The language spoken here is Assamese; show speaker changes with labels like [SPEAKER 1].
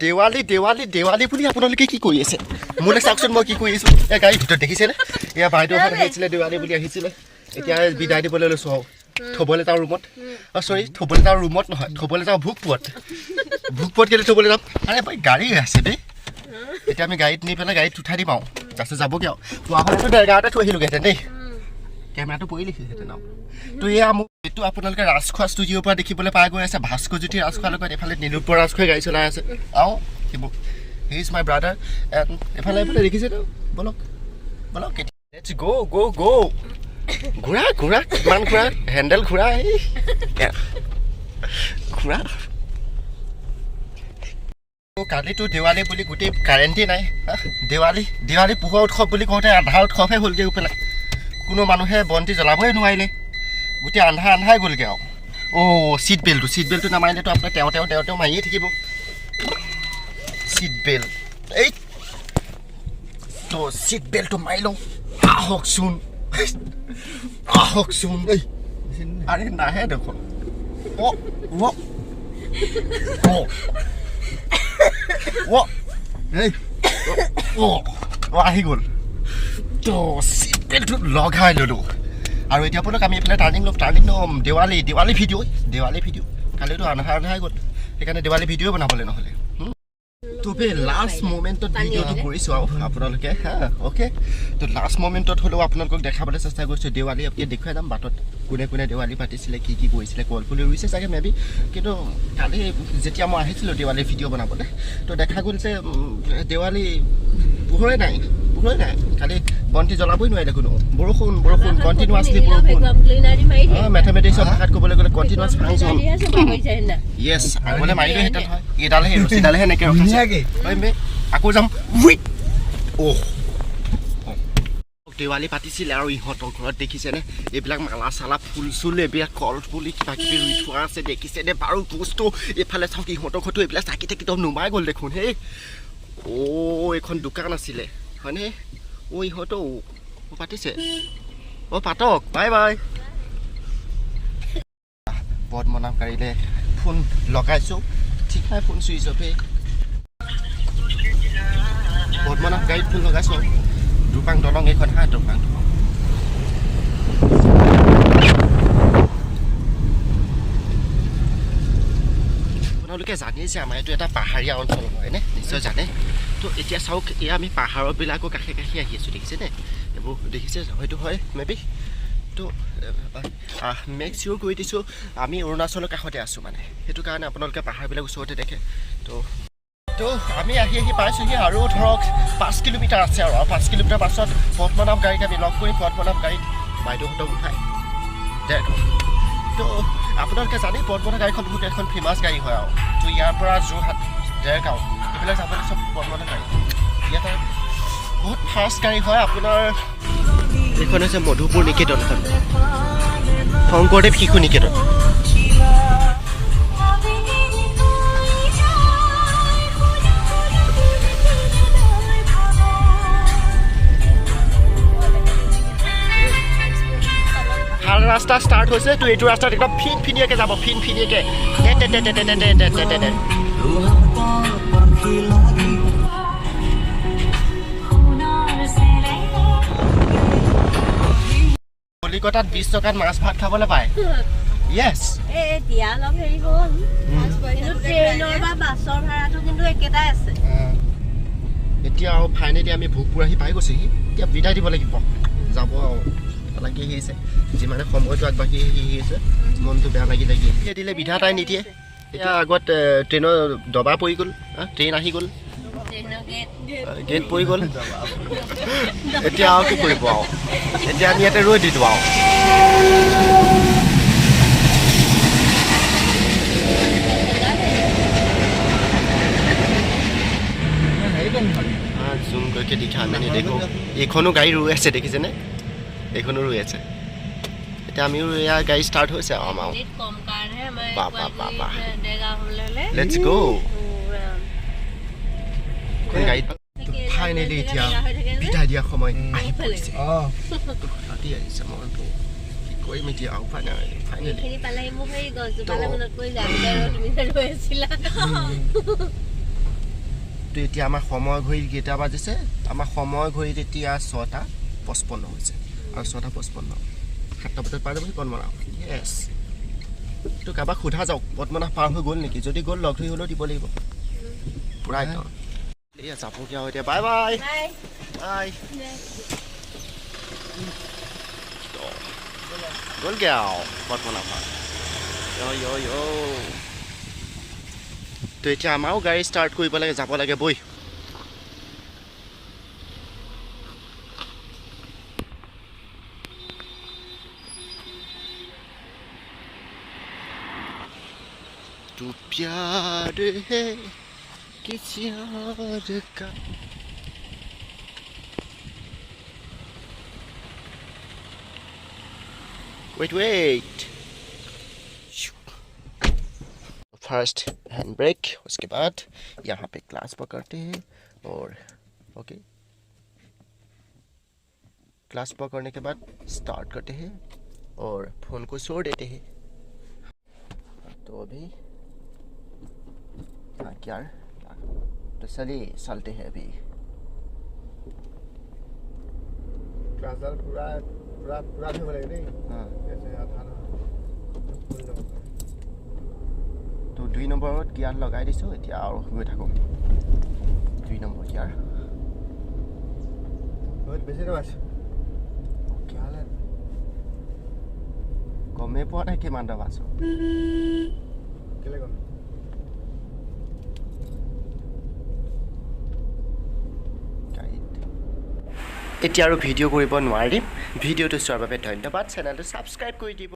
[SPEAKER 1] দেৱালী দেৱালী দেৱালী বুলি আপোনালোকে কি কৰি আছে মোলে চাওকচোন মই কি কৰি আছো এই গাড়ীৰ ভিতৰত দেখিছেনে এয়া বাইদেউ আহিছিলে দেৱালী বুলি আহিছিলে এতিয়া বিদায় দিবলৈ লৈছো থবলৈ তাৰ ৰুমত সৰি থবলৈ তাৰ ৰুমত নহয় থবলৈ যাওঁ ভোগপুৰত কেলে থবলৈ যাম আৰে ভাই গাড়ী আছে দেই এতিয়া আমি গাড়ীত নি পেলাই গাড়ীত উঠাই দিম আৰু তাৰপিছত যাবগৈ আৰু পোৱা হ'লেতো 11:30 থৈ আহিলোগৈহেঁতেন দেই কেমেৰাটো পৰি লিখিছেহেঁতেন আৰু তো এয়া মোক এইটো আপোনালোকে ৰাজখোৱা ষ্টুডিঅ'ৰ পৰা দেখিবলৈ পাই গৈ আছে ভাস্কৰজ্যোতি ৰাজখোৱাৰ লগত এফালে নীলোৎপল ৰাজখোৱাই গাড়ী চলাই আছে আৰু হি ইজ মাই ব্ৰাদাৰ এফালে দেখিছেতো বলক বলক লেটছ গো গো গো ঘূৰা ঘূৰা কিমান ঘূৰা হেণ্ডেল ঘূৰা ঘূৰা কালিতো দেৱালী বুলি গোটেই কাৰেণ্টেই নাই দেৱালী পোহৰ উৎসৱ বুলি কওঁতে আধা উৎসৱহে হ'লগৈ পেলাই কোনো মানুহে বন্তি জ্বলাবই নোৱাৰিলে গোটেই আন্ধাৰ গ'লগৈ আৰু চিট বেল্টটো নামাৰিলেতো আপোনাৰ তেওঁ মাৰিয়ে থাকিব চিট বেল্ট এই তো চিট বেল্টটো মাৰি লওঁ আহকচোন এই আৰে নাহে দেখোন আহি গ'ল তো চিট বেল্টটো লগাই ল'লোঁ আৰু এতিয়া আপোনাক আমি এইফালে টাৰ্ণিং ল'ম দেৱালী ভিডিঅ' কালিতো আন্ধাৰ গ'ল সেইকাৰণে দেৱালী ভিডিঅ' বনাবলৈ নহ'লে তবে লাষ্ট মোমেণ্টত ভিডিঅ'টো কৰিছোঁ আৰু আপোনালোকে অ'কে তো লাষ্ট মোমেণ্টত হ'লেও আপোনালোকক দেখাবলৈ চেষ্টা কৰিছোঁ দেৱালী আপুনি দেখুৱাই যাম বাটত কোনে দেৱালী পাতিছিলে কি কৰিছিলে কলপুলি ৰুইছে চাগে মেবি কিন্তু কালি যেতিয়া মই আহিছিলোঁ দেৱালী ভিডিঅ' বনাবলৈ তো দেখা গ'ল যে দেৱালী পোহৰে নাই কালি বন্তি জ্বলাবই নোৱাৰিলে কোনো বৰষুণ কণ্টিনিউৱাছলি বৰষুণ মেথমেটিক্সৰ ভাষাত ক'বলৈ গ'লে কণ্টিনিউৱাছ ফাংচন য়েছ আগলৈ মাৰিলোহেঁতেন হয় এইডালহে ৰছীডালহে এনেকৈ ৰখাইছে আকৌ যাম দেৱালী পাতিছিলে আৰু ইহঁতৰ ঘৰত দেখিছেনে এইবিলাক মালা চালা ফুল চুল এইবিলাক কল পুলি কিবা কিবি ৰুই থোৱা আছে দেখিছেনে বাৰু বস্তু এইফালে চাওক ইহঁতৰ ঘৰতো এইবিলাক চাকি তো নুমাই গ'ল দেখোন হেই এইখন দোকান আছিলে হয়নে ইহঁতো পাতিছে পাতক বাই পদ্মনাভকাৰীলৈ ফোন লগাইছোঁ ঠিক নাই ফোন চুইচ অফে পদ্মনাভকাৰীত ফোন লগাইছোঁ দুপাং দলং এইখন দুপাং আপোনালোকে জানেই যে আমাৰ এইটো এটা পাহাৰীয়া অঞ্চল হয়নে নিশ্চয় জানে তো এতিয়া চাওক এয়া আমি পাহাৰবিলাকৰ কাষে আহি আছোঁ দেখিছেনে এইবোৰ দেখিছে হয়তো হয় মেবি তো মেক চিয়'ৰ কৰি দিছোঁ আমি অৰুণাচলৰ কাষতে আছোঁ মানে সেইটো কাৰণে আপোনালোকে পাহাৰবিলাক ওচৰতে দেখে তো আমি আহি পাইছোঁহি আৰু ধৰক 5 কিলোমিটাৰ আছে আৰু 5 কিলোমিটাৰ পাছত পদ্মনাভ গাড়ীত আমি লগ কৰি পদ্মনাভ গাড়ীত বাইদেউহঁতক উঠাই তো আপোনালোকে জানেই পদ্মনাভ গাড়ীখন বহুত এখন ফেমাছ গাড়ী হয় আৰু তো ইয়াৰ পৰা যোৰহাট ডেৰগাঁও এইবিলাক যাবলৈ চব পদ্মনাভ গাড়ী ইয়াতে বহুত ফাষ্ট গাড়ী হয় আপোনাৰ এইখন হৈছে মধুপুৰ নিকেতনখন শংকৰদেৱ শিশু নিকেতন ৰাস্তা ষ্টাৰ্ট হৈছে তো এইটো ৰাস্তাত একদম ফিনফিনিয়াকৈ যাব ফিনফিনিয়াকৈ কলিকতাত 20 টকাত মাছ ভাত খাবলৈ পায় য়েছ এতিয়া আৰু ফাইনেলি আমি ভোগপুৰ আহি পাই গৈছোঁহি এতিয়া বিদায় দিব লাগিব যাব আৰু লাগি আহিছে যিমানে সময়টো আগবাঢ়ি আহিছে মনটো বেয়া লাগি দিলে বিধাতাই নিদিয়ে এতিয়া আগত ট্ৰেইনৰ দবা পৰি গ'ল ট্ৰেইন আহি গ'ল গেট পৰি গ'ল এতিয়া আৰু কি কৰিব আৰু এতিয়া আমি ইয়াতে ৰৈ দিলোঁ আৰু জুম কৰিকে দেখা আমি নেদেখোঁ এইখনো গাড়ী ৰৈ আছে দেখিছেনে এইখনো ৰৈ আছে এতিয়া আমিও ইয়াৰ গাড়ী ষ্টাৰ্ট হৈছে আৰু আমাৰ লেটছ গো গাড়ীত ফাইনেলি এতিয়া বিদায় দিয়া সময় আহি পৰিছে ৰাতি আহিছে মনটো কি কৰিম এতিয়া আৰু ফাইনেলি এতিয়া আমাৰ সময় ঘড়ীত কেইটা বাজিছে আমাৰ সময় ঘড়ীত এতিয়া 6:55 হৈছে আৰু 6:55 7টা বজাত পাই যাবহি পদ্মনাভ য়েছ তো কাৰোবাক সোধা যাওক পদ্মনাভ পাৰ হৈ গ'ল নেকি যদি গ'ল লগ ধৰি হ'লেও দিব লাগিব পুৰা একদম এয়া যাবগৈ এতিয়া বাই বাই বাই গ'লগৈ আৰু পদ্মনাভ তো এতিয়া আমাৰো গাড়ী ষ্টাৰ্ট কৰিব লাগে যাব লাগে বৈ तू प्यार है किस यार का wait फर्स्ट हैंड ब्रेक उसके बाद यहाँ पे क्लास पकड़ते हैं और ओके क्लास पकड़ने के बाद स्टार्ट करते हैं और फ़ोन को छोड़ देते हैं तो अभी क्या तो चलते हैं अभी
[SPEAKER 2] क्लास पूरा पूरा पूरा भी बोलेगा नहीं
[SPEAKER 1] हाँ
[SPEAKER 2] जैसे आधा
[SPEAKER 1] तो 2 নম্বৰত গিয়াৰ লগাই দিছো এতিয়া আৰু গৈ থাকো 2 নম্বৰ গিয়াৰ
[SPEAKER 2] बहुत বেশি না আছে
[SPEAKER 1] কেলে কমে পোৱা নাই কিমান দাম আছে
[SPEAKER 2] কেলে কম
[SPEAKER 1] এতিয়া আৰু ভিডিঅ' কৰিব নোৱাৰিম ভিডিঅ'টো চোৱাৰ বাবে ধন্যবাদ চেনেলটো ছাবস্ক্ৰাইব কৰি দিব